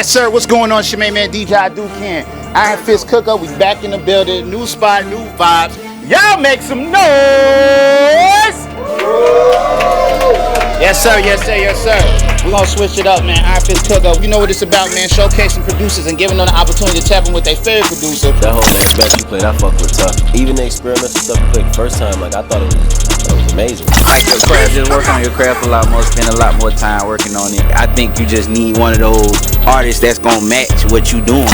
Yes, sir. What's going on? It's your main man, DJ Hadouken. Iron Fist CookUp. We back in the building. New spot, new vibes. Y'all make some noise. Yes, sir. Yes, sir. Yes, sir. We're going to switch it up, man. Iron Fist CookUp. You know what it's about, man. Showcasing producers and giving them the opportunity to tap in with their favorite producer. That whole next batch you played, I fucked with tough. Even the experimental stuff you played the first time, like, I thought it was amazing. Like your craft, just work on your craft a lot more, spend a lot more time working on it. I think you just need one of those artists that's gonna match what you doing.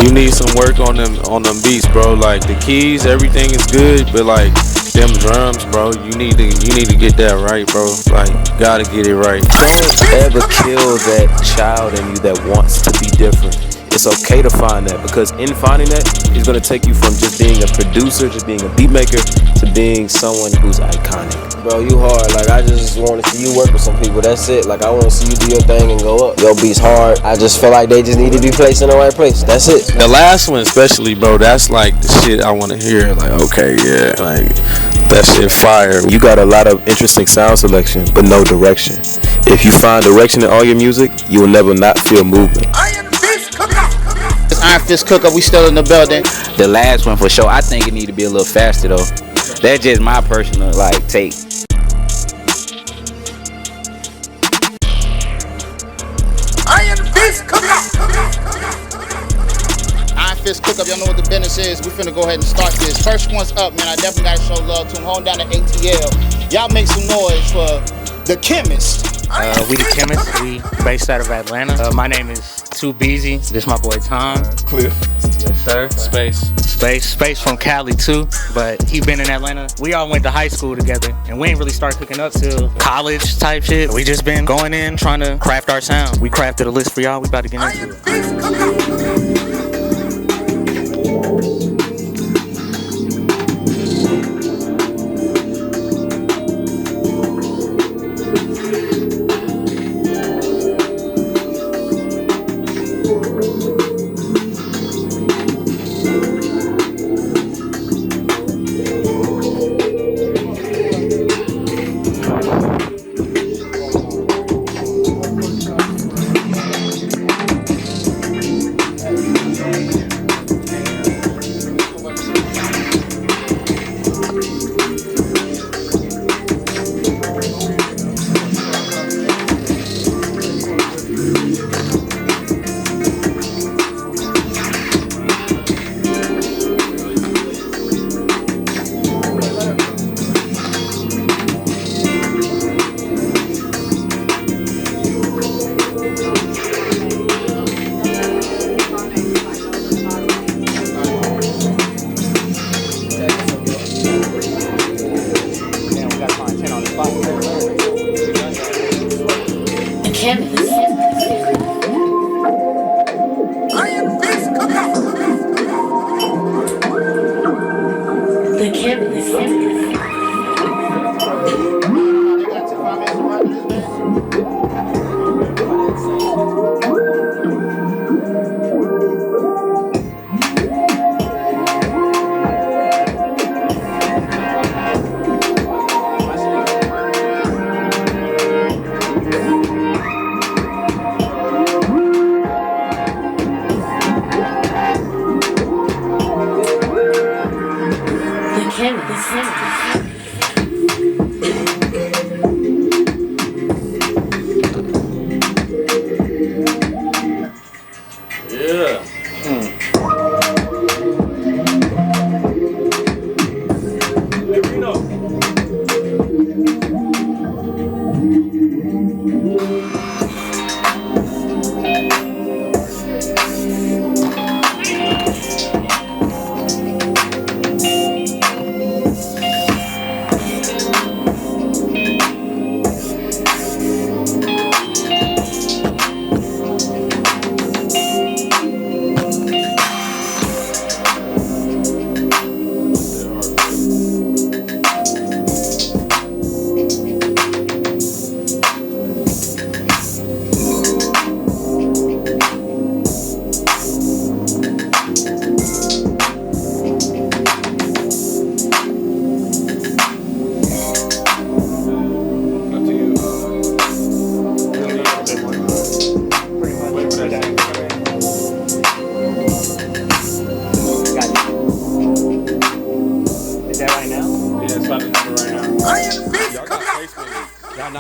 You need some work on them beats, bro. Like the keys, everything is good, but like them drums, bro, you need to get that right, bro. Like, gotta get it right. Don't ever kill that child in you that wants to be different. It's okay to find that, because in finding that, it's gonna take you from just being a producer, just being a beat maker, to being someone who's iconic. Bro, you hard. Like, I just want to see you work with some people. That's it. Like, I want to see you do your thing and go up. Your beat's hard. I just feel like they just need to be placed in the right place. That's it. The last one especially, bro, that's like the shit I want to hear. Like, okay, yeah, like that shit fire. You got a lot of interesting sound selection, but no direction. If you find direction in all your music, you will never not feel movement. It's Iron Fist CookUp. We still in the building. The last one for sure, I think it need to be a little faster though. That's just my personal take. Iron Fist CookUp, y'all know what the business is. We finna go ahead and start this. First one's up, man. I definitely gotta show love to him. Hold down to ATL. Y'all make some noise for the Chemist. We the Chemist. We based out of Atlanta. My name is Too Beezy. This my boy Tom. Cliff. Yes, sir. Space from Cali too, but he been in Atlanta. We all went to high school together, and we ain't really start cooking up till college type shit. We just been going in trying to craft our sound. We crafted a list for y'all. We about to get into it.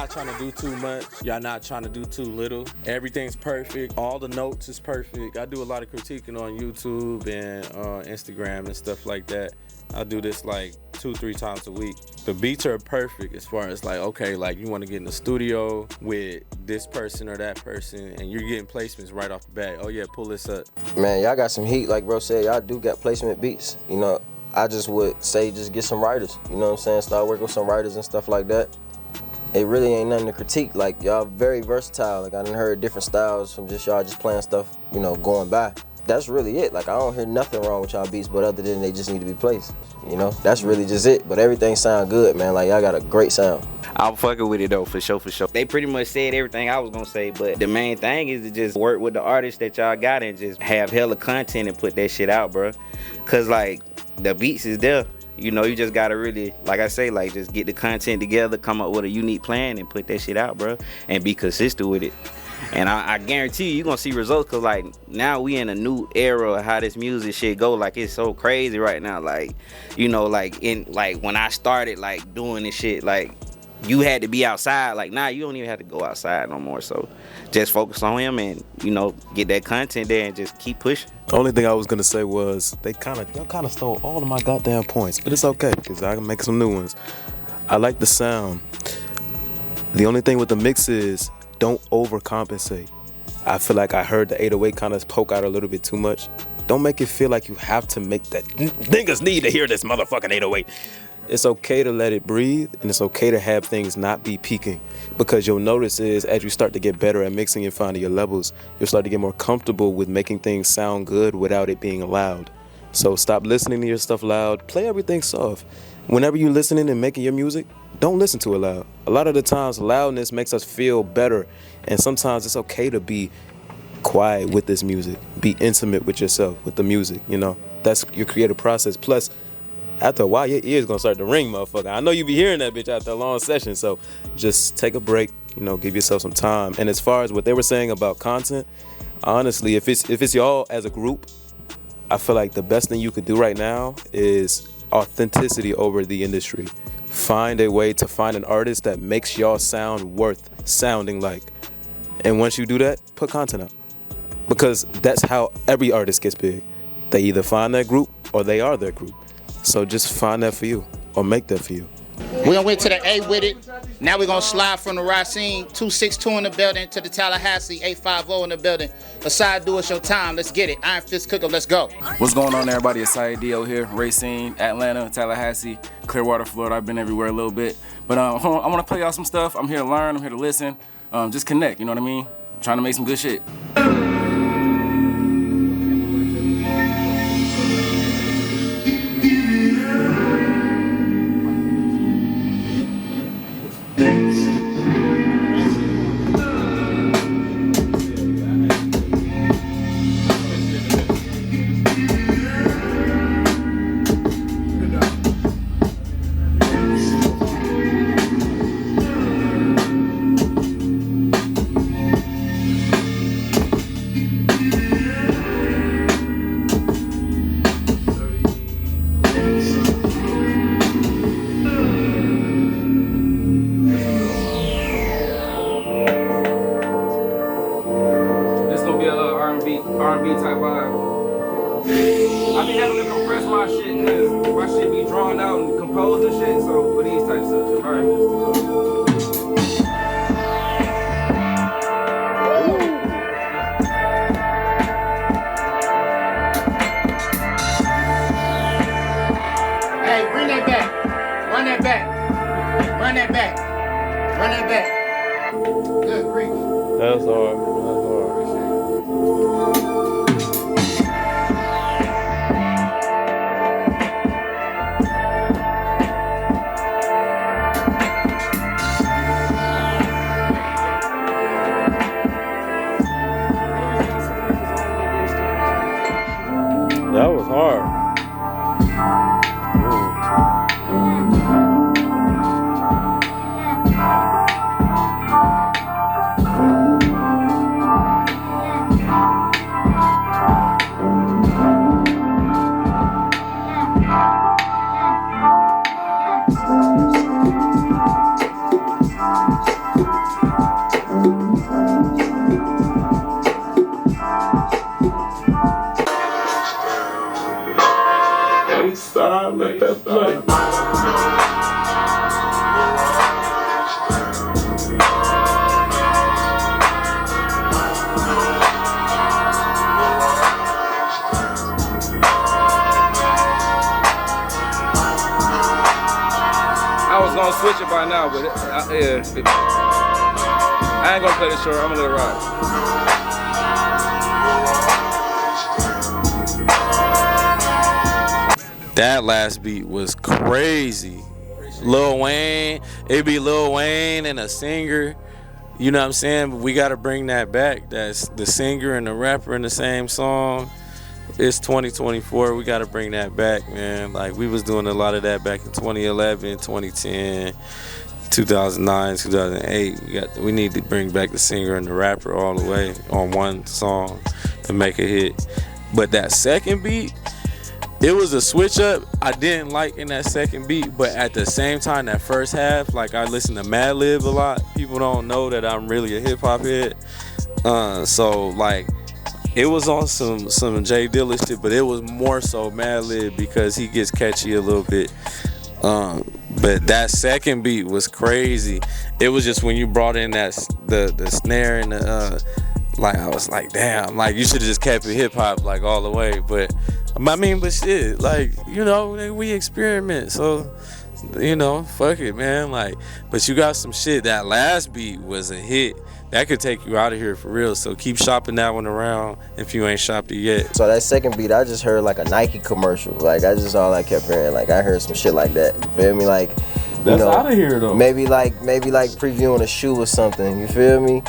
not trying to do too much. Y'all not trying to do too little. Everything's perfect. All the notes is perfect. I do a lot of critiquing on YouTube and Instagram and stuff like that. I do this like 2-3 times a week. The beats are perfect as far as like, okay, like you want to get in the studio with this person or that person and you're getting placements right off the bat. Oh yeah, pull this up. Man, y'all got some heat, like bro said, y'all do got placement beats. You know, I just would say just get some writers, you know what I'm saying? Start working with some writers and stuff like that. It really ain't nothing to critique. Like y'all very versatile. Like I done heard different styles from just y'all just playing stuff, you know, going by. That's really it. Like I don't hear nothing wrong with y'all beats, but other than they just need to be placed. You know, that's really just it. But everything sound good, man. Like y'all got a great sound. I'm fucking with it though, for sure. They pretty much said everything I was gonna say, but the main thing is to just work with the artists that y'all got and just have hella content and put that shit out, bro. Cause like the beats is there. You know, you just gotta really, like I say, like just get the content together, come up with a unique plan and put that shit out, bro. And be consistent with it. And I guarantee you're gonna see results, cause like now we in a new era of how this music shit go. Like it's so crazy right now. Like, you know, like when I started like doing this shit, like you had to be outside. Like now you don't even have to go outside no more. So just focus on him and, you know, get that content there and just keep pushing. The only thing I was gonna say was y'all kind of stole all of my goddamn points, but it's okay because I can make some new ones. I like the sound. The only thing with the mix is don't overcompensate. I feel like I heard the 808 kind of poke out a little bit too much. Don't make it feel like you have to make that. Niggas need to hear this motherfucking 808. It's okay to let it breathe, and it's okay to have things not be peaking, because you'll notice is as you start to get better at mixing and finding your levels, you'll start to get more comfortable with making things sound good without it being loud. So stop listening to your stuff loud. Play everything soft. Whenever you're listening and making your music, don't listen to it loud. A lot of the times, loudness makes us feel better, and sometimes it's okay to be quiet with this music. Be intimate with yourself, with the music, you know. That's your creative process. Plus, after a while, your ears gonna start to ring, motherfucker. I know you be hearing that bitch after a long session, so just take a break, you know, give yourself some time. And as far as what they were saying about content, honestly, if it's y'all as a group, I feel like the best thing you could do right now is authenticity over the industry. Find a way to find an artist that makes y'all sound worth sounding like. And once you do that, put content out. Because that's how every artist gets big. They either find their group or they are their group. So just find that for you or make that for you. We done went to the A with it. Now we're gonna slide from the Racine 262 in the building to the Tallahassee 850 in the building. Aside, do us your time. Let's get it. Iron Fist CookUp. Let's go. What's going on, everybody? It's Dio here. Racine, Atlanta, Tallahassee, Clearwater, Florida. I've been everywhere a little bit. But I want to play y'all some stuff. I'm here to learn. I'm here to listen. Just connect, you know what I mean? I'm trying to make some good shit. R&B type vibe. I be having to compress my shit because my shit be drawn out and composed and shit. So for these types of environments. Hey, bring that back. Run that back. Run that back. Run that back. Good grief. That's hard. That was hard. Baseline, let that play. I was gonna switch it by now, but I ain't gonna play this short. I'm gonna let it ride. That last beat was crazy. Lil Wayne, it'd be Lil Wayne and a singer. You know what I'm saying? But we gotta bring that back. That's the singer and the rapper in the same song. It's 2024. We gotta bring that back, man. Like we was doing a lot of that back in 2011, 2010, 2009, 2008. We need to bring back the singer and the rapper all the way on one song to make a hit. But that second beat, it was a switch up I didn't like in that second beat, but at the same time, that first half, like I listen to Madlib a lot. People don't know that I'm really a hip hop head. So like, it was on some Jay Dilla shit, but it was more so Madlib because he gets catchy a little bit. But that second beat was crazy. It was just when you brought in that the snare and the like, I was like, damn, like you should have just kept it hip hop like all the way. But I mean, but shit, like, you know, we experiment, so, you know, fuck it, man. Like, but you got some shit. That last beat was a hit. That could take you out of here for real. So keep shopping that one around if you ain't shopped it yet. So that second beat, I just heard like a Nike commercial. Like that's just all I kept hearing. Like I heard some shit like that. You feel me? Like, that's out of here though. Maybe like previewing a shoe or something. You feel me?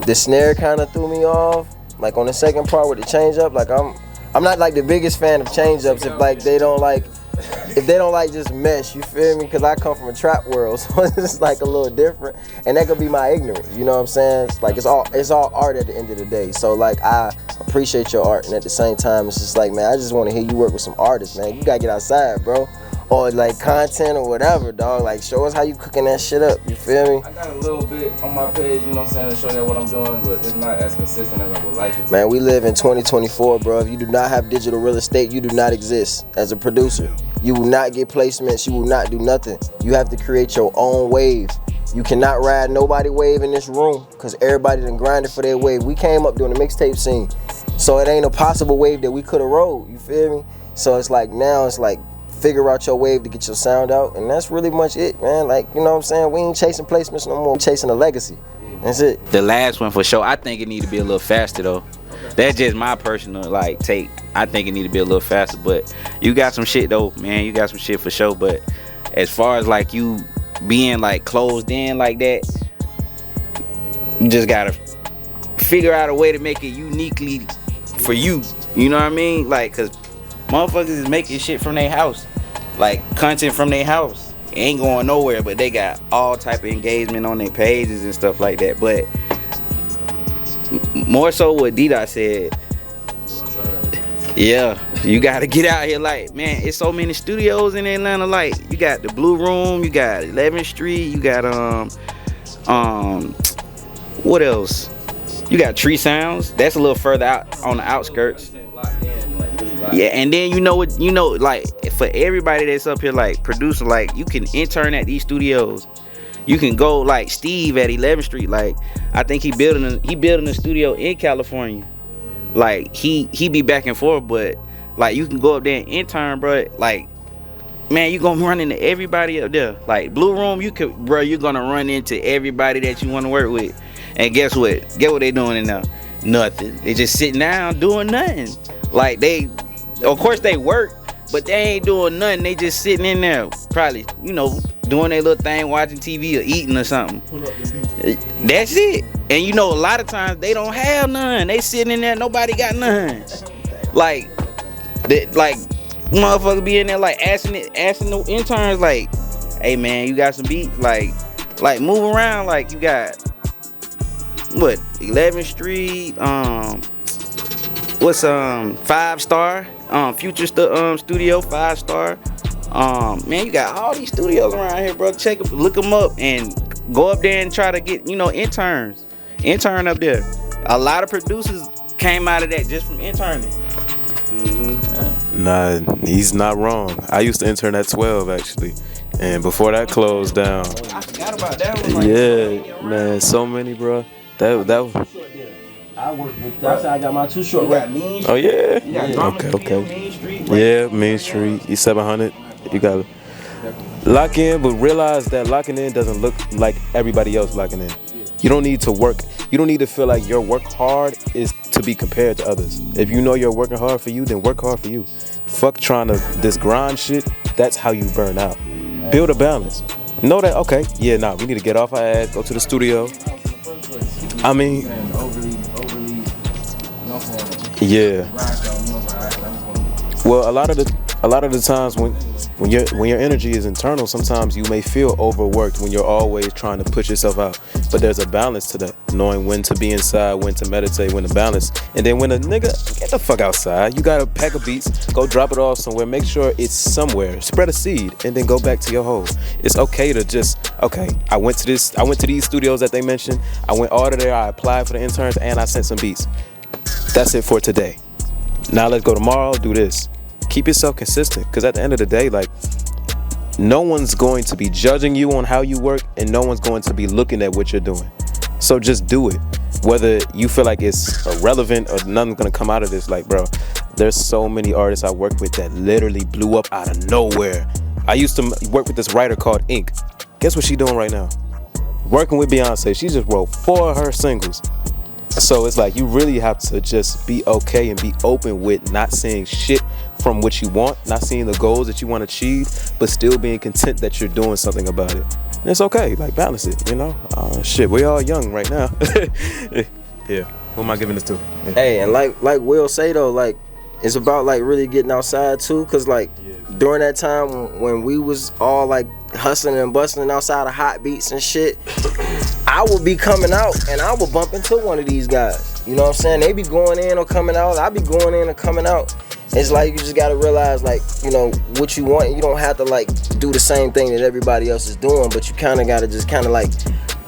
The snare kind of threw me off. Like on the second part with the change up, like I'm not like the biggest fan of change ups if they don't like just mesh, you feel me? Because I come from a trap world, so it's like a little different, and that could be my ignorance. You know what I'm saying? It's like it's all art at the end of the day. So like I appreciate your art, and at the same time, it's just like, man, I just want to hear you work with some artists, man. You gotta get outside, bro. Or like content or whatever, dog. Like show us how you cooking that shit up. You feel me? I got a little bit on my page, you know what I'm saying, to show you what I'm doing, but it's not as consistent as I would like it to. Man, we live in 2024, bro. If you do not have digital real estate, you do not exist as a producer. You will not get placements. You will not do nothing. You have to create your own wave. You cannot ride nobody wave in this room because everybody done grinded for their wave. We came up doing the mixtape scene, so it ain't a possible wave that we could have rode. You feel me? So it's like now it's like, figure out your wave to get your sound out, and that's really much it, man. Like, you know what I'm saying? We ain't chasing placements no more. We chasing a legacy. That's it. The last one for sure, I think it need to be a little faster though. That's just my personal like take. I think it need to be a little faster, but you got some shit though, man. You got some shit for sure. But as far as like you being like closed in like that, you just gotta figure out a way to make it uniquely for you. You know what I mean? Like, cause motherfuckers is making shit from their house, like content from their house. It ain't going nowhere, but they got all type of engagement on their pages and stuff like that. But more so what D-Dot said, yeah, you gotta get out here. Like, man, it's so many studios in Atlanta. Like, you got the Blue Room, you got 11th Street, you got what else? You got Tree Sounds. That's a little further out on the outskirts. Yeah, and then you know what, like for everybody that's up here like producing, like you can intern at these studios. You can go like Steve at 11th Street. Like I think he building a studio in California. Like he be back and forth, but like you can go up there and intern, bro. Like, man, you gonna run into everybody up there. Like Blue Room, you're gonna run into everybody that you want to work with. And guess what? Get what they doing in there? Nothing. They just sitting down doing nothing. Like of course they work, but they ain't doing nothing. They just sitting in there, probably, doing their little thing, watching TV or eating or something. That's it. And a lot of times they don't have none. They sitting in there, nobody got none. Like motherfuckers be in there like asking the interns like, hey man, you got some beats? Like move around. Like you got what, 11th Street, what's 5 Star, Future Studio, 5 Star. Man, you got all these studios around here, bro. Look them up and go up there and try to get, interns. Intern up there. A lot of producers came out of that just from interning. Nah, he's not wrong. I used to intern at 12 actually, and before that closed down. I forgot about that one. Yeah, man, so many, bro. That I work with. That's how I got my 2 short rap. Oh yeah. Okay. Okay. Main Street. Yeah, Main Street, E700. You gotta lock in, but realize that locking in doesn't look like everybody else locking in. You don't need to work. You don't need to feel like your work hard is to be compared to others. If you know you're working hard for you, then work hard for you. Fuck trying to this grind shit. That's how you burn out. Build a balance. Know that, okay, yeah, nah, we need to get off our ass, go to the studio. I mean, yeah. Well, a lot of the times when your energy is internal, sometimes you may feel overworked when you're always trying to push yourself out. But there's a balance to that, knowing when to be inside, when to meditate, when to balance, and then when a nigga get the fuck outside, you got a pack of beats, go drop it off somewhere, make sure it's somewhere, spread a seed, and then go back to your hole. It's okay to just I went to these studios that they mentioned, I went all to there, I applied for the interns, and I sent some beats. That's it for today. Now let's go tomorrow, do this. Keep yourself consistent, because at the end of the day, like, no one's going to be judging you on how you work, and no one's going to be looking at what you're doing. So just do it. Whether you feel like it's irrelevant or nothing's gonna come out of this, like, bro, there's so many artists I work with that literally blew up out of nowhere. I used to work with this writer called Ink. Guess what she doing right now? Working with Beyonce. She just wrote 4 of her singles. So it's like you really have to just be okay and be open with not seeing shit from what you want, not seeing the goals that you want to achieve, but still being content that you're doing something about it. And it's okay, like, balance it, you know? Shit, we all young right now. Yeah, who am I giving this to? Yeah. Hey, and like Will say though, like, it's about like really getting outside too, cause like during that time when we was all like hustling and bustling outside of hot beats and shit, I would be coming out and I would bump into one of these guys. You know what I'm saying? They be going in or coming out. I be going in or coming out. It's like you just gotta realize, like, you know, what you want. You don't have to like do the same thing that everybody else is doing, but you kind of gotta just kind of like,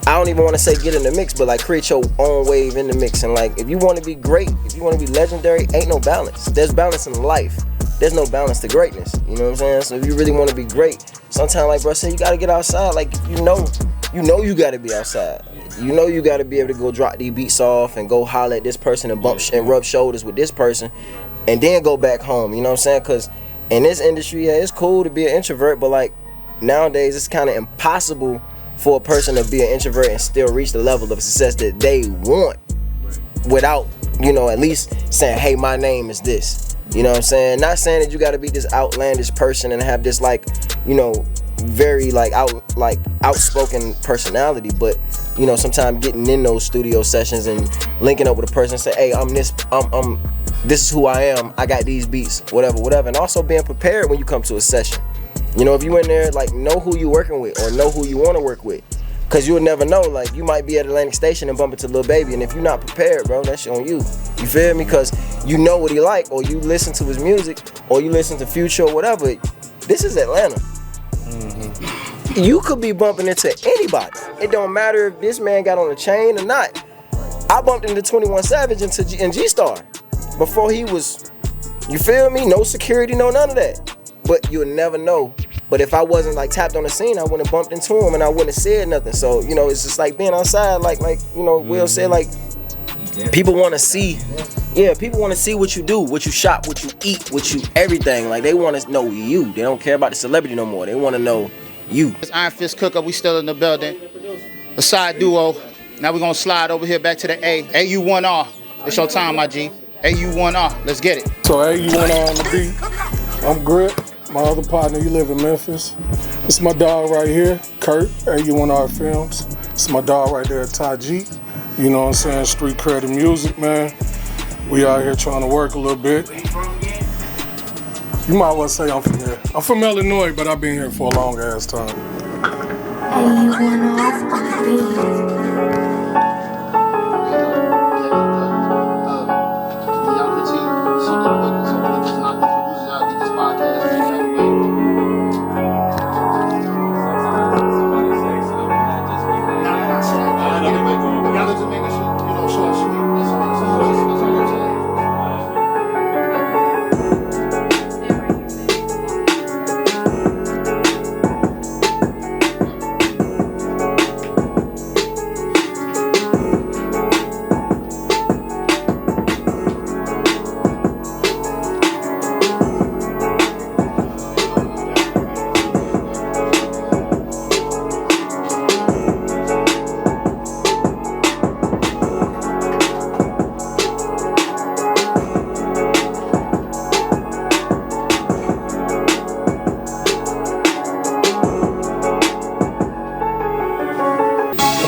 I don't even want to say get in the mix, but like create your own wave in the mix. And like, if you want to be great, if you want to be legendary, ain't no balance. There's balance in life. There's no balance to greatness. You know what I'm saying? So if you really want to be great, sometimes, like bro said, you gotta get outside. Like, you know you gotta be outside. You know you gotta be able to go drop these beats off and go holler at this person and bump and rub shoulders with this person, and then go back home. You know what I'm saying? Because in this industry, yeah, it's cool to be an introvert, but like nowadays, it's kind of impossible for a person to be an introvert and still reach the level of success that they want without, you know, at least saying, hey, my name is this. You know what I'm saying? Not saying that you got to be this outlandish person and have this, like, you know, very like outspoken personality, but you know, sometimes getting in those studio sessions and linking up with a person and say, hey, this is who I am, I got these beats, whatever, and also being prepared when you come to a session. You know, if you in there, like, know who you working with or know who you want to work with, because you'll never know. Like, you might be at Atlantic Station and bump into Lil Baby, and if you're not prepared, bro, that's on you. You feel me? Because you know what he like, or you listen to his music, or you listen to Future or whatever. This is Atlanta. Mm-hmm. You could be bumping into anybody. It don't matter if this man got on a chain or not. I bumped into 21 Savage and G-Star before he was, you feel me? No security, no none of that. But you'll never know. But if I wasn't like tapped on the scene, I wouldn't have bumped into him and I wouldn't have said nothing. So, you know, it's just like being outside, like you know, Will said, like, people want to see, people want to see what you do, what you shop, what you eat, what you everything. Like, they want to know you. They don't care about the celebrity no more. They want to know you. It's Iron Fist CookUp. We still in the building. A side duo. Now we're gonna slide over here back to the A. AU1R. It's your time, my G. AU1R. Let's get it. So AU1R on the beat. I'm Grip. My other partner, he live in Memphis. It's my dog right here, Kurt, AU1R Films. It's my dog right there, Ty G. You know what I'm saying? Street credit music, man. We out here trying to work a little bit. You might well say I'm from here. I'm from Illinois, but I've been here for a long ass time. AU1R on the beat.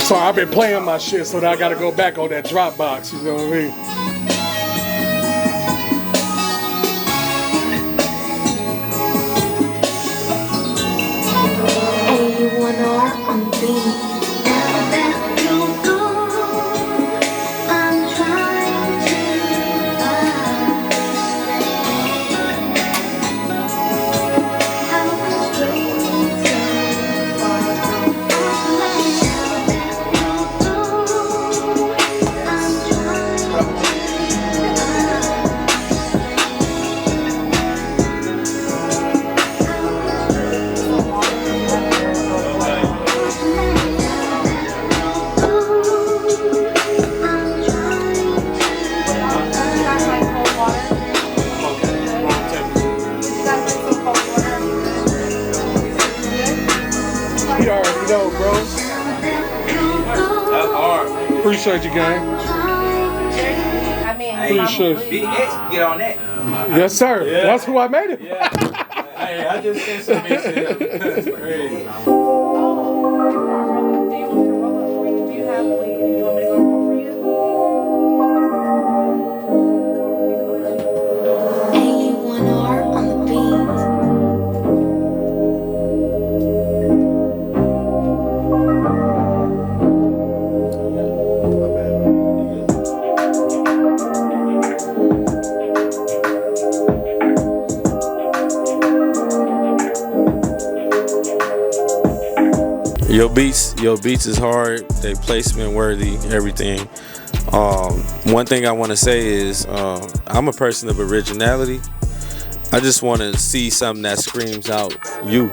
So I've been playing my shit, so that I gotta go back on that Dropbox, you know what I mean? A1R on the beat. Appreciate you, gang. Appreciate you. Get on that. Yes, sir. Yeah. That's who I made it. Yeah. Hey, I just sent some mix in. That's crazy. A1R on the beat. Your beats is hard. They placement worthy, everything. One thing I want to say is I'm a person of originality. I just want to see something that screams out you.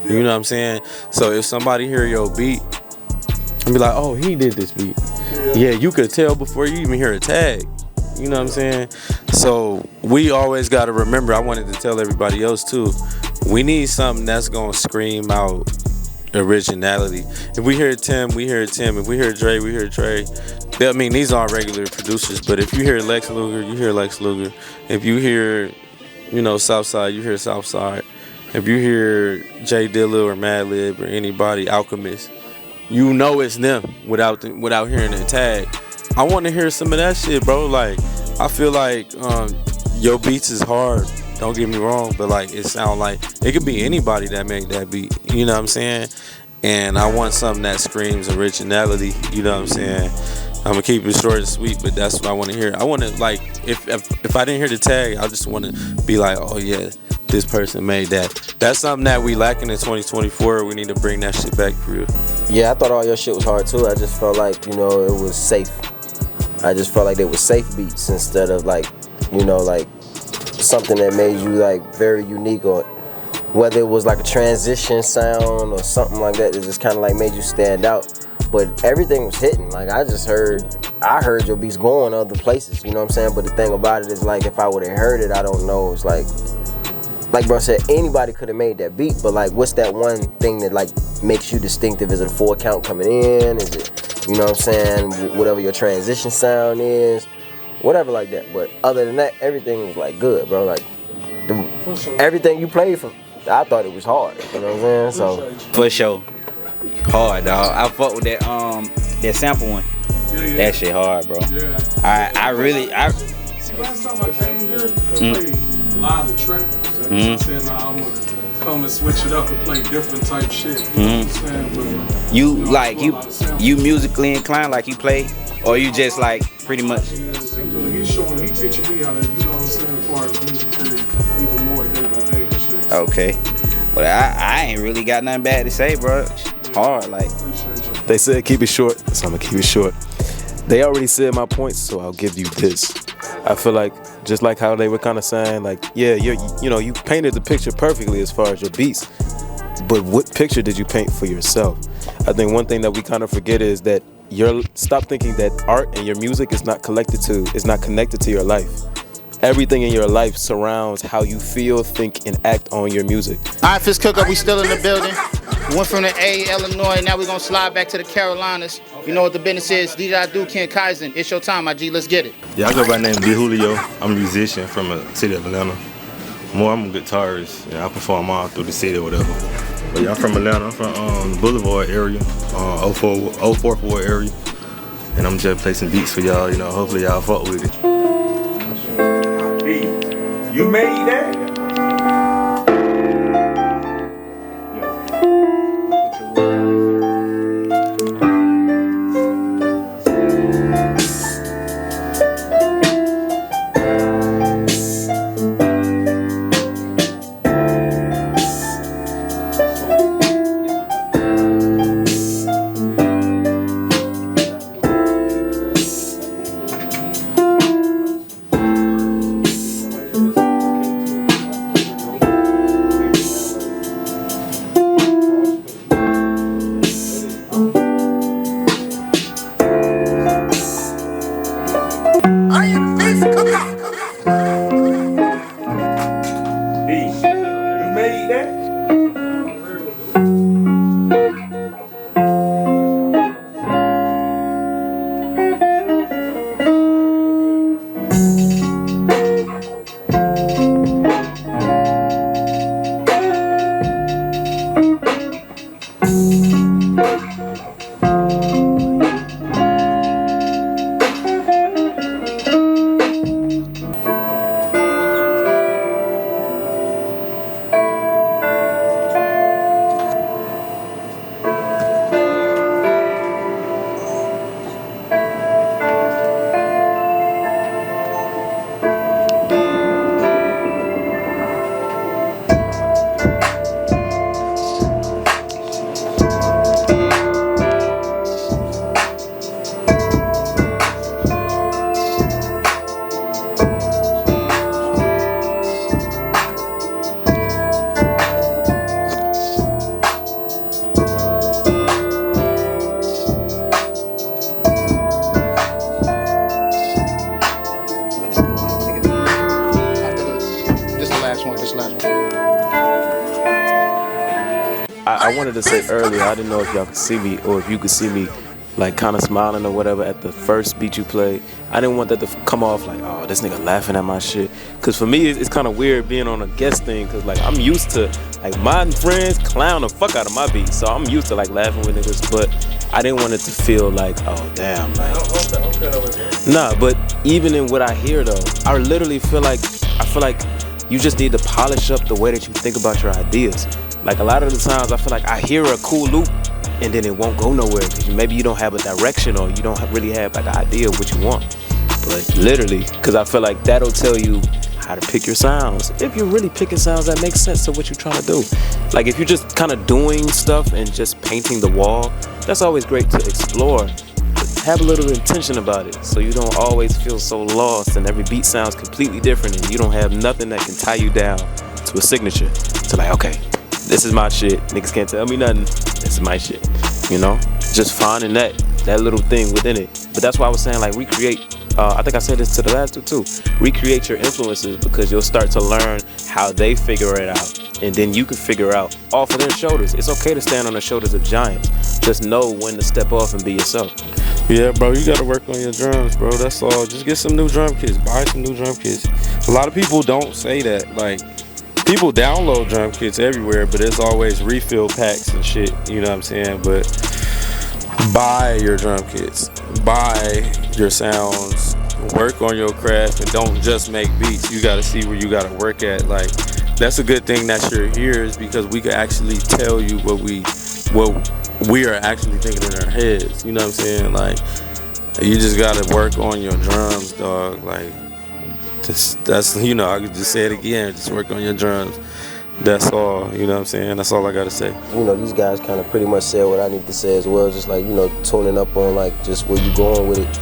You know what I'm saying? So if somebody hear your beat and be like, oh, he did this beat. Yeah, you could tell before you even hear a tag. You know what I'm saying? So we always got to remember, I wanted to tell everybody else too, we need something that's going to scream out originality. If we hear Tim, we hear Tim. If we hear Dre, we hear Dre. I mean, these aren't regular producers, but if you hear Lex Luger, you hear Lex Luger. If you hear, Southside, you hear Southside. If you hear J Dilla or Madlib or anybody, Alchemist, you know it's them without hearing the tag. I want to hear some of that shit, bro. Like, I feel like your beats is hard. Don't get me wrong, but like it sound like it could be anybody that make that beat. You know what I'm saying? And I want something that screams originality. You know what I'm saying? I'm gonna keep it short and sweet, but that's what I want to hear. I want to, like, if I didn't hear the tag, I just want to be like, oh yeah, this person made that. That's something that we lacking in 2024. We need to bring that shit back for real. Yeah, I thought all your shit was hard too. I just felt like, it was safe. I just felt like they were safe beats instead of like something that made you like very unique, or whether it was like a transition sound or something like that just kind of like made you stand out. But everything was hitting. Like I heard your beats going other places, you know what I'm saying? But the thing about it is, like, if I would have heard it, I don't know. It's like bro said, anybody could have made that beat, but like what's that one thing that like makes you distinctive? Is it a 4 count coming in? Is it, you know what I'm saying, whatever your transition sound is, whatever like that. But other than that, everything was like good, bro. Like everything you played for, I thought it was hard, you know what I'm saying? So for sure, hard, dog. I fuck with that sample one. That shit hard, bro. I really. Last time I came here, I played a lot of trap. I said, nah, I'm gonna come and switch it up and play different type shit. You know what I'm saying? But, you musically inclined, like you play, or you just like pretty much? He's teaching me how to, you know what I'm saying, as far as music theory, even more day by day and shit. Okay. But I ain't really got nothing bad to say, bro. It's hard, like. They said keep it short, so I'm gonna keep it short. They already said my points, so I'll give you this. I feel like, just like how they were kind of saying, like, yeah, you painted the picture perfectly as far as your beats, but what picture did you paint for yourself? I think one thing that we kind of forget is that stop thinking that art and your music is not connected to your life. Everything in your life surrounds how you feel, think, and act on your music. IFCU CookUp, we still in the building. Went from the A, Illinois, now we're gonna slide back to the Carolinas. You know what the business is, DJ Hadouken, Kaizen. It's your time, my G, let's get it. Yeah, I go by the name D. Julio. I'm a musician from the city of Atlanta. I'm a guitarist. I perform all through the city or whatever. But yeah, I'm from Atlanta. I'm from the Boulevard area, 04th Ward area. And I'm just placing beats for y'all, you know, hopefully y'all fuck with it. You made that? I wanted to say earlier, I didn't know if y'all could see me or if you could see me like kind of smiling or whatever at the first beat you played. I didn't want that to come off like, oh, this nigga laughing at my shit. Cause for me, it's kind of weird being on a guest thing. Cause like I'm used to like my friends clown the fuck out of my beats. So I'm used to like laughing with niggas, but I didn't want it to feel like, oh damn, like. Nah, but even in what I hear though, I literally feel like you just need to polish up the way that you think about your ideas. Like a lot of the times I feel like I hear a cool loop and then it won't go nowhere because maybe you don't have a direction or you don't really have like an idea of what you want. But literally, because I feel like that'll tell you how to pick your sounds. If you're really picking sounds that make sense to what you're trying to do. Like if you're just kind of doing stuff and just painting the wall, that's always great to explore. But have a little intention about it so you don't always feel so lost and every beat sounds completely different and you don't have nothing that can tie you down to a signature. So like, okay, this is my shit. Niggas can't tell me nothing. This is my shit. You know? Just finding that little thing within it. But that's why I was saying like recreate. I think I said this to the last two too. Recreate your influences because you'll start to learn how they figure it out. And then you can figure out off of their shoulders. It's okay to stand on the shoulders of giants. Just know when to step off and be yourself. Yeah, bro, you gotta work on your drums, bro. That's all. Just get some new drum kits. Buy some new drum kits. A lot of people don't say that. Like, people download drum kits everywhere, but there's always refill packs and shit, you know what I'm saying? But buy your drum kits, buy your sounds, work on your craft, and don't just make beats. You gotta see where you gotta work at. Like, that's a good thing that you're here is because we can actually tell you what we are actually thinking in our heads, you know what I'm saying? Like, you just gotta work on your drums, dog. Like, that's, you know, I could just say it again, just work on your drums. That's all, you know what I'm saying? That's all I gotta say. You know, these guys kind of pretty much said what I need to say as well, just like, you know, tuning up on like just where you going with it.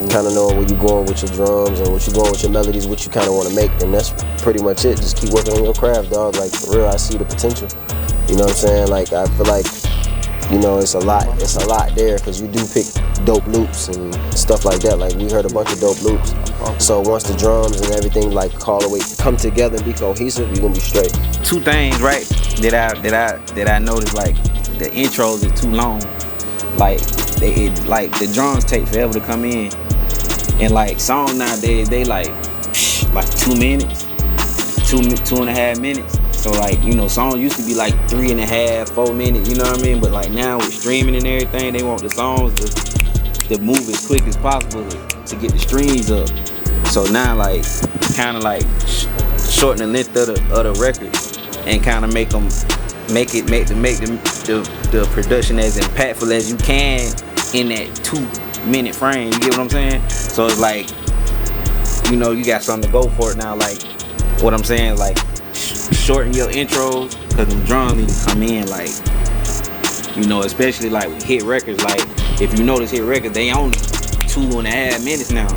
Kind of knowing where you going with your drums and what you going with your melodies, what you kind of want to make, and that's pretty much it. Just keep working on your craft, dog. Like, for real, I see the potential. You know what I'm saying? Like, I feel like, you know, it's a lot there because you do pick dope loops and stuff like that. Like, we heard a bunch of dope loops. So once the drums and everything like come together and be cohesive, you're gonna be straight. Two things, right? That I noticed, like the intros is too long. Like the drums take forever to come in, and like songs nowadays they like 2 minutes, 2.5 minutes. So like, you know, songs used to be like 3.5, 4 minutes, you know what I mean? But like now with streaming and everything, they want the songs to move as quick as possible to get the streams up. So now like, kind of like shorten the length of the record and kind of make the production as impactful as you can in that 2-minute frame. You get what I'm saying? So it's like, you know, you got something to go for it now. Like what I'm saying, like shorten your intros because them drums need to come in, like, you know, especially like with hit records. Like if you notice hit records, they only 2.5 minutes now.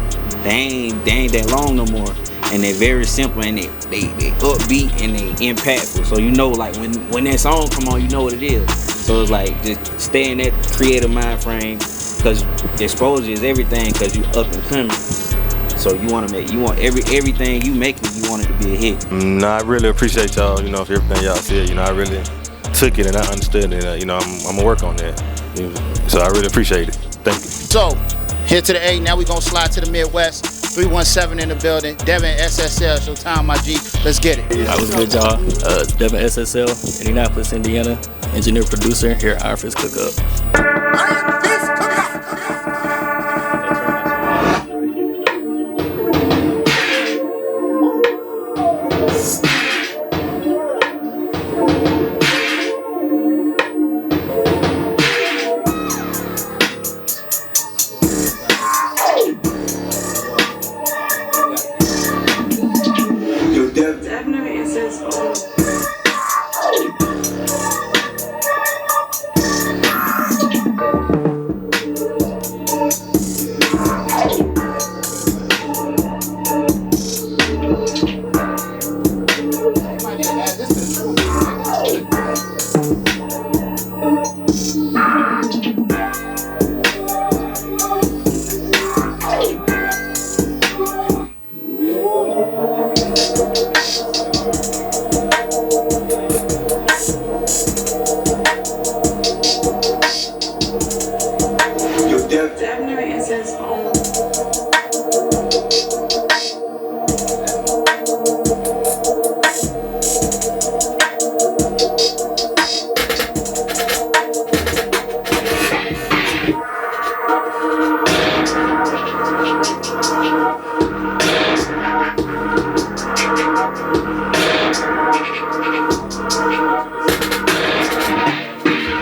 They ain't that long no more, and they're very simple and they upbeat and they impactful. So you know, like when that song come on, you know what it is. So it's like just stay in that creative mind frame because exposure is everything because you up and coming. So you want everything you making, you want it to be a hit. I really appreciate y'all, you know, for everything y'all said. You know, I really took it and I understood it. You know, I'm gonna work on that. So I really appreciate it. Thank you. So, here to the A, now we gonna slide to the Midwest. 317 in the building. Devin SSL, Showtime, my G. Let's get it. I was good, y'all. Devin SSL, Indianapolis, Indiana. Engineer, producer here at IFCU CookUp.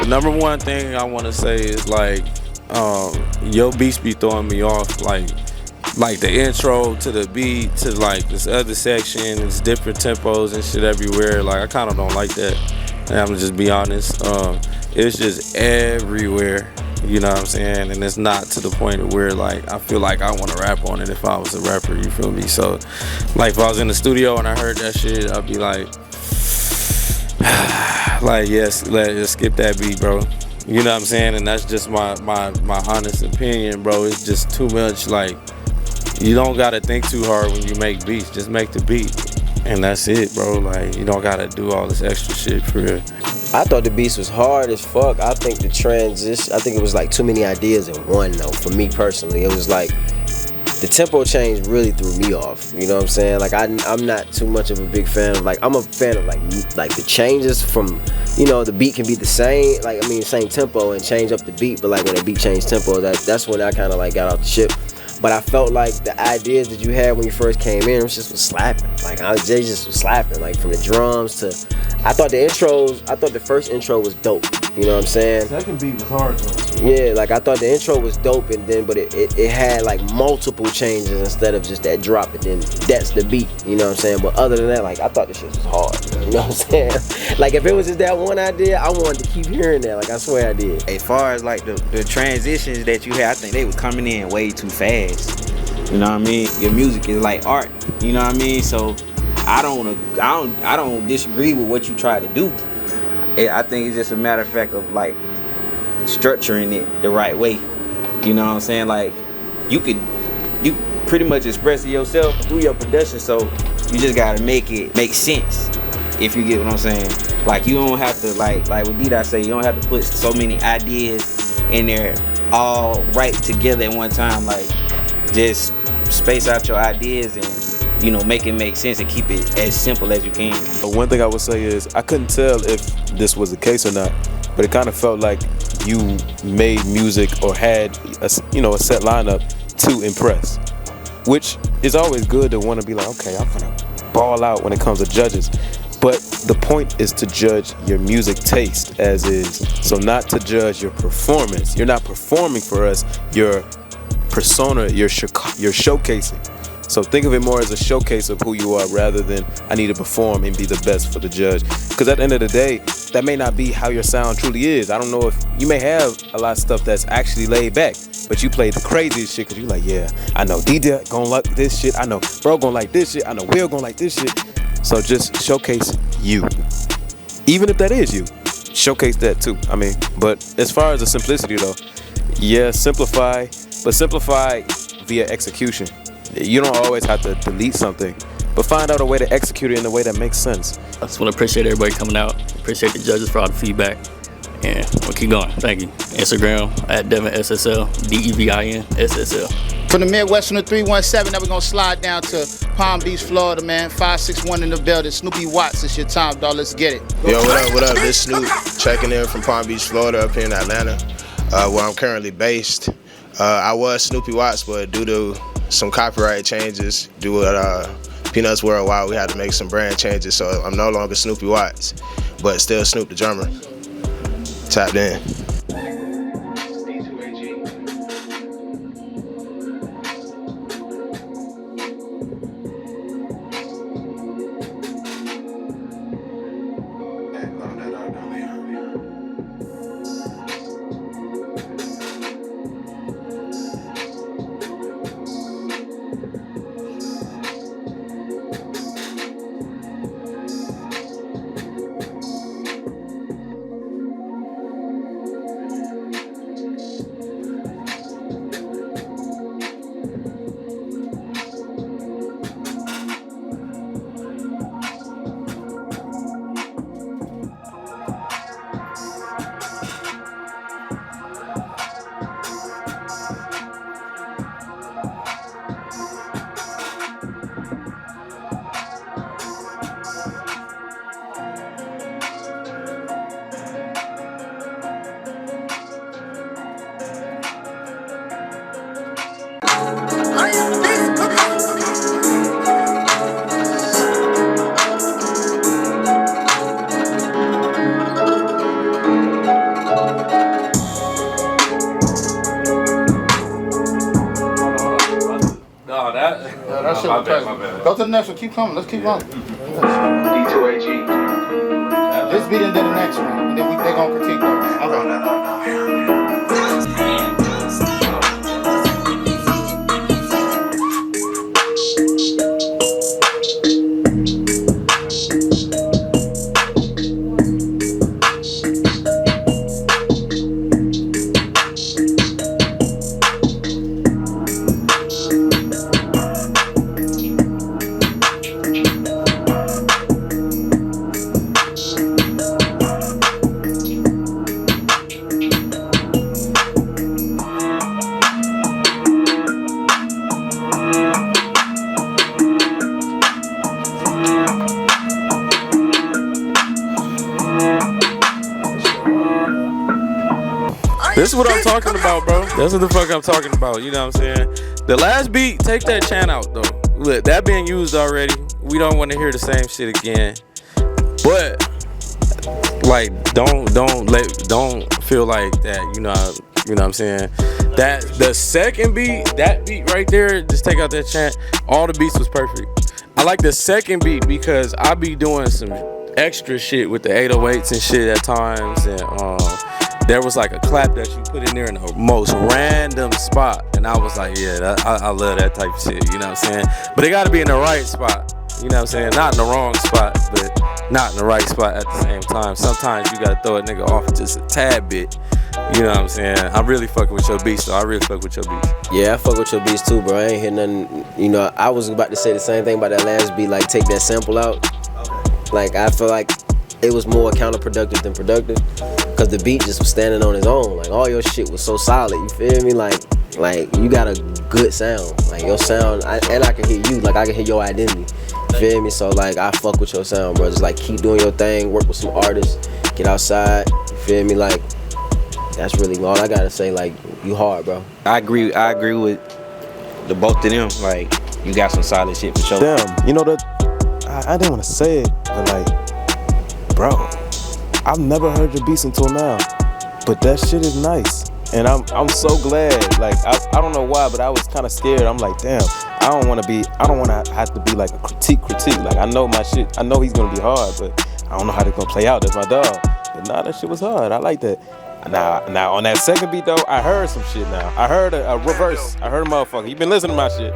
Number one thing I want to say is like, your beats be throwing me off. Like the intro to the beat to like this other section, it's different tempos and shit everywhere. Like I kind of don't like that. And I'm gonna just be honest. It's just everywhere. You know what I'm saying? And it's not to the point where like I feel like I want to rap on it if I was a rapper. You feel me? So like if I was in the studio and I heard that shit, I'd be like. Like yes, let's skip that beat, bro. You know what I'm saying? And that's just my honest opinion, bro. It's just too much. Like you don't gotta think too hard when you make beats. Just make the beat, and that's it, bro. Like you don't gotta do all this extra shit for real. I thought the beats was hard as fuck. I think the transition. I think it was like too many ideas in one though. For me personally, it was like. The tempo change really threw me off. You know what I'm saying? Like I'm not too much of a big fan of like I'm a fan of like the changes from, you know, the beat can be the same, like I mean same tempo and change up the beat, but like when the beat changed tempo, that's when I kind of like got off the ship. But I felt like the ideas that you had when you first came in, it was slapping. Like they just was slapping, like from the drums to. I thought the first intro was dope. You know what I'm saying? Second beat was hard though. Yeah, like I thought the intro was dope, and then but it had like multiple changes instead of just that drop, and then that's the beat. You know what I'm saying? But other than that, like I thought the shit was hard. You know what I'm saying? Like if it was just that one idea, I wanted to keep hearing that. Like I swear I did. As far as like the transitions that you had, I think they were coming in way too fast. You know what I mean? Your music is like art. You know what I mean? So I don't disagree with what you try to do. I think it's just a matter of fact of like structuring it the right way. You know what I'm saying? Like you pretty much express yourself through your production, so you just gotta make it make sense. If you get what I'm saying. Like you don't have to like what DeeDot say, you don't have to put so many ideas in there all right together at one time. Like just space out your ideas and, make it make sense and keep it as simple as you can. One thing I would say is I couldn't tell if this was the case or not, but it kind of felt like you made music or had a set lineup to impress, which is always good to want to be like, okay, I'm gonna ball out when it comes to judges. But the point is to judge your music taste as is, so not to judge your performance. You're not performing for us, your persona, you're showcasing. So think of it more as a showcase of who you are rather than I need to perform and be the best for the judge. Because at the end of the day, that may not be how your sound truly is. I don't know if you may have a lot of stuff that's actually laid back, but you play the craziest shit because you're like, yeah, I know DJ gonna like this shit. I know bro gonna like this shit. I know Will gonna like this shit. So just showcase you. Even if that is you, showcase that too. I mean, but as far as the simplicity though, yeah, simplify, but simplify via execution. You don't always have to delete something, but find out a way to execute it in a way that makes sense. I just want to appreciate everybody coming out. Appreciate the judges for all the feedback. And we'll keep going. Thank you. Instagram at DevinSSL, DevinSSL. From the Midwest on the 317, now we're going to slide down to Palm Beach, Florida, man. 561 in the building. Snoopy Watts, it's your time, dog. Let's get it. Yo, what up? This Snoop checking in from Palm Beach, Florida, up here in Atlanta, where I'm currently based. I was Snoopy Watts, but due to some copyright changes, due to Peanuts Worldwide, we had to make some brand changes, so I'm no longer Snoopy Watts, but still Snoop the drummer. Tapped in. My bad. Go to the next one. Keep coming. Let's keep going. D2AG. This beat and then the next one. And then they're going to critique that. Okay. This is what I'm talking about, bro. That's what the fuck I'm talking about. You know what I'm saying? The last beat, take that chant out, though. Look, that being used already. We don't want to hear the same shit again. But like, don't feel like that. You know what I'm saying? That the second beat, that beat right there, just take out that chant. All the beats was perfect. I like the second beat because I be doing some extra shit with the 808s and shit at times, and there was like a clap that you put in there in the most random spot, and I was like, yeah, I love that type of shit, you know what I'm saying? But it gotta be in the right spot, you know what I'm saying? Not in the wrong spot, but not in the right spot at the same time. Sometimes you gotta throw a nigga off just a tad bit, you know what I'm saying? I'm really fucking with your beats, though. I really fuck with your beats. Yeah, I fuck with your beats too, bro. I ain't hear nothing, you know, I was about to say the same thing about that last beat, like take that sample out. Like, I feel like it was more counterproductive than productive, because the beat just was standing on its own. Like, all your shit was so solid, you feel me? Like, like you got a good sound. Like your sound, and I can hear you. Like I can hear your identity. You feel me? So like I fuck with your sound, bro. Just like keep doing your thing. Work with some artists. Get outside. You feel me? Like that's really all I gotta say. Like you hard, bro. I agree with the both of them. Like you got some solid shit for sure. Damn, you know I didn't want to say it, but like, bro, I've never heard your beats until now, but that shit is nice, and I'm so glad. Like I don't know why, but I was kind of scared. I'm like, damn, I don't want to have to be like a critique. Like I know my shit. I know he's gonna be hard, but I don't know how they're gonna play out. That's my dog. But nah, that shit was hard. I like that. Now on that second beat though, I heard some shit now. I heard a reverse. I heard a motherfucker. You been listening to my shit.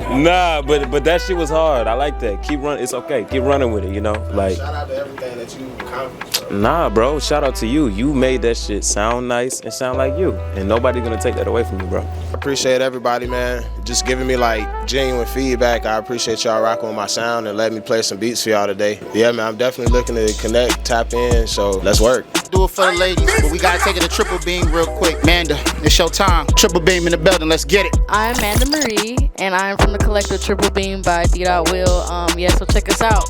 Nah, but that shit was hard. I like that. Keep running. It's okay. Keep running with it, you know? Like, shout out to everything that you accomplished. Nah, bro. Shout out to you. You made that shit sound nice and sound like you. And nobody gonna take that away from you, bro. I appreciate everybody, man. Just giving me like genuine feedback. I appreciate y'all rocking with my sound and letting me play some beats for y'all today. Yeah, man, I'm definitely looking to connect, tap in, so let's work. Do it for the ladies, but we gotta take it to Triple Beam real quick. Manda, it's your time. Triple Beam in the building, let's get it. I'm Amanda Marie, and I'm from the collective Triple Beam by DeeDotWill. Yeah, so check us out.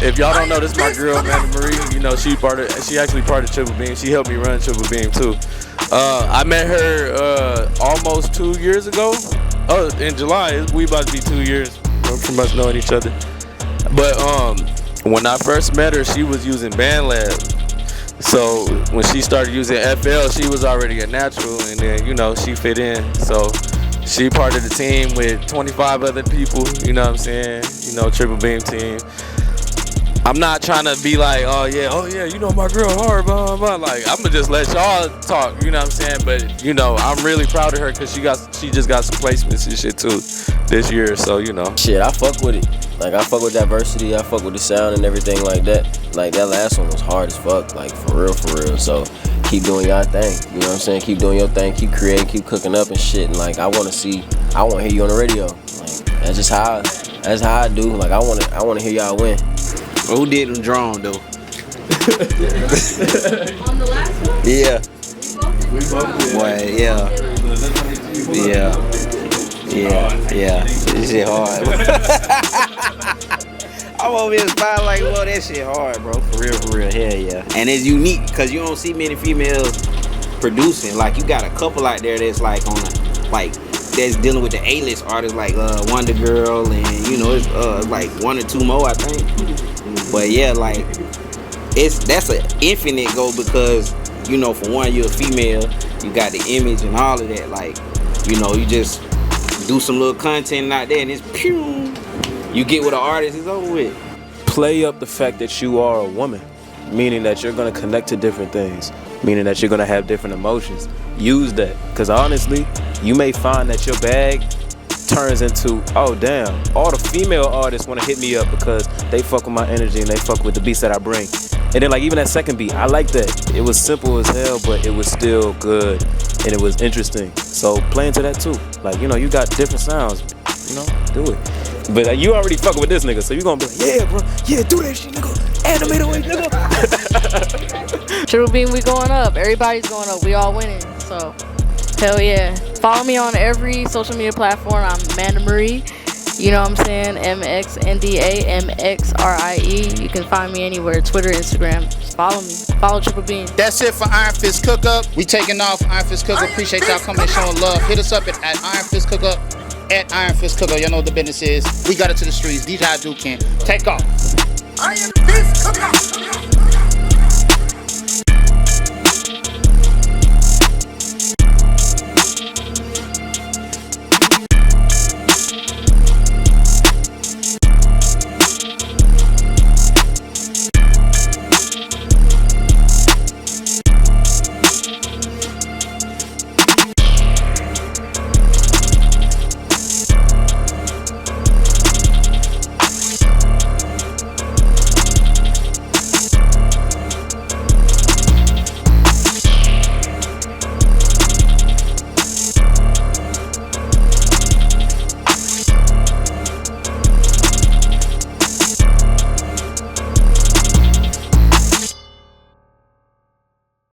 If y'all don't know, this is my girl, Amanda Marie. You know, she actually part of Triple Beam. She helped me run Triple Beam too. I met her almost 2 years ago. Oh, in July, we about to be 2 years from us knowing each other. But when I first met her, she was using BandLab. So when she started using FL, she was already a natural, and then, you know, she fit in. So she part of the team with 25 other people, you know what I'm saying? You know, Triple Beam team. I'm not trying to be like, oh yeah, you know my girl hard, blah, blah, blah. Like, I'm gonna just let y'all talk, you know what I'm saying? But, you know, I'm really proud of her because she just got some placements and shit too this year, so, you know. Shit, I fuck with it. Like, I fuck with diversity, I fuck with the sound and everything like that. Like, that last one was hard as fuck, like, for real. So, keep doing y'all thing, you know what I'm saying? Keep doing your thing, keep creating, keep cooking up and shit. And, like, I wanna hear you on the radio. Like, that's how I do. Like, I wanna hear y'all win. Who did them drawn though? On the last one? Yeah. We both did. Boy, yeah. This shit hard. I'm over here smiling like, well, that shit hard, bro. For real, hell yeah. And it's unique because you don't see many females producing. Like, you got a couple out there that's like on a, like, that's dealing with the A-list artists like Wonder Girl, and you know, it's like one or two more, I think. But yeah, like, that's an infinite goal because, you know, for one, you're a female, you got the image and all of that. Like, you know, you just do some little content out there and it's pew. You get with an artist, it's over with. Play up the fact that you are a woman, meaning that you're gonna connect to different things, meaning that you're gonna have different emotions. Use that, because honestly, you may find that your bag turns into, oh damn, all the female artists want to hit me up because they fuck with my energy and they fuck with the beats that I bring. And then like even that second beat, I like that. It was simple as hell, but it was still good and it was interesting. So play into that too. Like, you know, you got different sounds, you know, do it. But you already fucking with this nigga, so you gonna be like, yeah, bro, yeah, do that shit, nigga. Animate away, nigga. Triple Beam, we going up. Everybody's going up. We all winning. So, hell yeah. Follow me on every social media platform. I'm Amanda Marie. You know what I'm saying? MXNDAMXRIE. You can find me anywhere. Twitter, Instagram. Just follow me. Follow Triple Beam. That's it for Iron Fist CookUp. We taking off Iron Fist CookUp. Appreciate y'all coming and showing love. Hit us up at Iron Fist CookUp. At Iron Fist CookUp. Y'all know what the business is. We got it to the streets. DJ Hadouken. Take off. Iron Fist CookUp.